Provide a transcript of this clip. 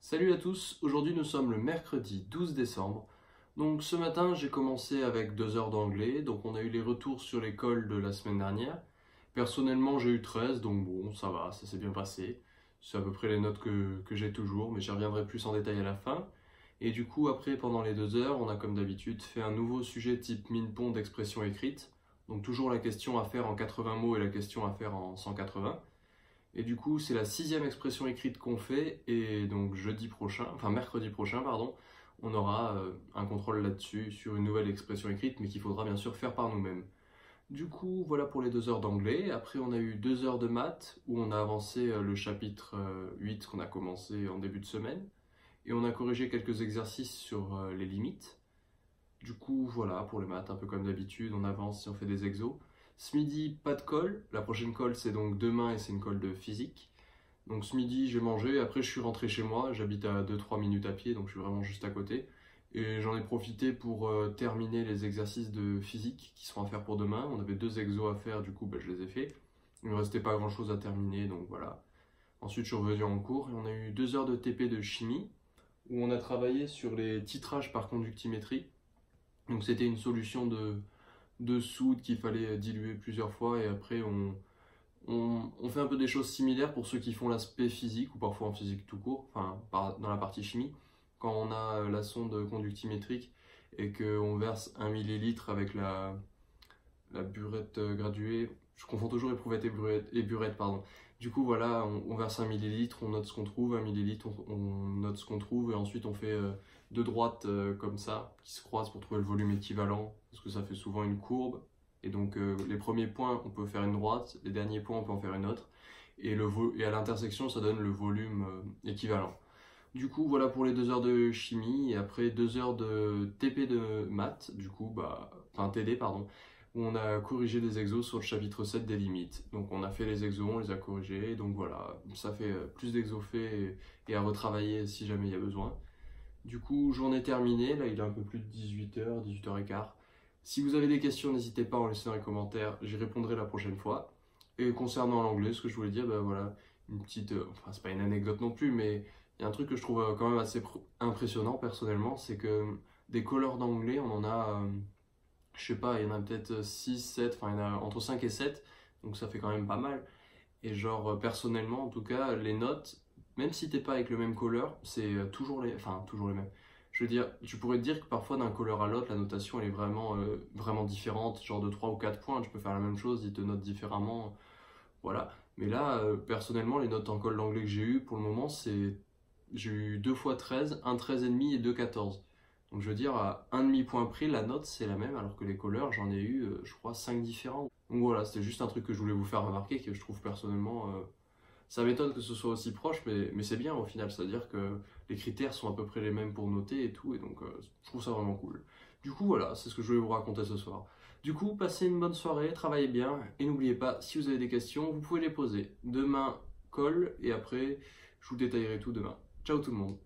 Salut à tous, aujourd'hui nous sommes le mercredi 12 décembre. Donc ce matin j'ai commencé avec 2 heures d'anglais, donc on a eu les retours sur l'école de la semaine dernière. Personnellement j'ai eu 13, donc bon ça va, ça s'est bien passé. C'est à peu près les notes que j'ai toujours, mais j'y reviendrai plus en détail à la fin. Et du coup après pendant les 2 heures on a comme d'habitude fait un nouveau sujet type Minpon d'expression écrite. Donc toujours la question à faire en 80 mots et la question à faire en 180. Et du coup, c'est la 6e expression écrite qu'on fait, et donc mercredi prochain, pardon, on aura un contrôle là-dessus sur une nouvelle expression écrite, mais qu'il faudra bien sûr faire par nous-mêmes. Du coup, voilà pour les 2 heures d'anglais. Après, on a eu 2 heures de maths, où on a avancé le chapitre 8 qu'on a commencé en début de semaine, et on a corrigé quelques exercices sur les limites. Du coup, voilà, pour les maths, un peu comme d'habitude, on avance et on fait des exos. Ce midi, pas de colle. La prochaine colle, c'est donc demain et c'est une colle de physique. Donc ce midi, j'ai mangé. Après, je suis rentré chez moi. J'habite à 2-3 minutes à pied, donc je suis vraiment juste à côté. Et j'en ai profité pour terminer les exercices de physique qui seront à faire pour demain. On avait 2 exos à faire, du coup, je les ai faits. Il ne me restait pas grand-chose à terminer, donc voilà. Ensuite, je suis revenu en cours et on a eu 2 heures de TP de chimie où on a travaillé sur les titrages par conductimétrie. Donc c'était une solution de soude qu'il fallait diluer plusieurs fois et après on fait un peu des choses similaires pour ceux qui font l'aspect physique ou parfois en physique tout court, enfin dans la partie chimie. Quand on a la sonde conductimétrique et qu'on verse 1 millilitre avec la burette graduée, je confonds toujours éprouvette et burette, pardon. Du coup, voilà, on verse 1 millilitre, on note ce qu'on trouve, 1 millilitre, on note ce qu'on trouve, et ensuite on fait deux droites comme ça, qui se croisent pour trouver le volume équivalent, parce que ça fait souvent une courbe. Et donc, les premiers points, on peut faire une droite, les derniers points, on peut en faire une autre. Et à l'intersection, ça donne le volume équivalent. Du coup, voilà pour les 2 heures de chimie, et après 2 heures de TP de maths, du coup, enfin TD, pardon, où on a corrigé des exos sur le chapitre 7 des limites. Donc on a fait les exos, on les a corrigés, donc voilà, ça fait plus d'exos faits et à retravailler si jamais il y a besoin. Du coup, journée terminée, là il est un peu plus de 18h, 18h15. Si vous avez des questions, n'hésitez pas à en laisser dans les commentaires, j'y répondrai la prochaine fois. Et concernant l'anglais, ce que je voulais dire, voilà, une petite, enfin c'est pas une anecdote non plus, mais il y a un truc que je trouve quand même assez impressionnant personnellement, c'est que des couleurs d'anglais, on en a je sais pas, il y en a peut-être 6 7 enfin il y en a entre 5 et 7 donc ça fait quand même pas mal. Et genre personnellement en tout cas, les notes, même si t'es pas avec le même color, c'est toujours les mêmes. Je veux dire, tu pourrais te dire que parfois d'un color à l'autre, la notation elle est vraiment différente, genre de 3 ou 4 points, tu peux faire la même chose, ils te notent différemment, voilà. Mais là, personnellement, les notes en colle d'anglais que j'ai eu pour le moment, j'ai eu 2 fois 13, un 13,5 et 2 14. Donc je veux dire, à un demi-point près, la note c'est la même, alors que les couleurs, j'en ai eu, je crois, 5 différents. Donc voilà, c'était juste un truc que je voulais vous faire remarquer, que je trouve personnellement, ça m'étonne que ce soit aussi proche, mais c'est bien au final, c'est-à-dire que les critères sont à peu près les mêmes pour noter et tout, et donc je trouve ça vraiment cool. Du coup voilà, c'est ce que je voulais vous raconter ce soir. Du coup, passez une bonne soirée, travaillez bien, et n'oubliez pas, si vous avez des questions, vous pouvez les poser. Demain, colle, et après, je vous détaillerai tout demain. Ciao tout le monde.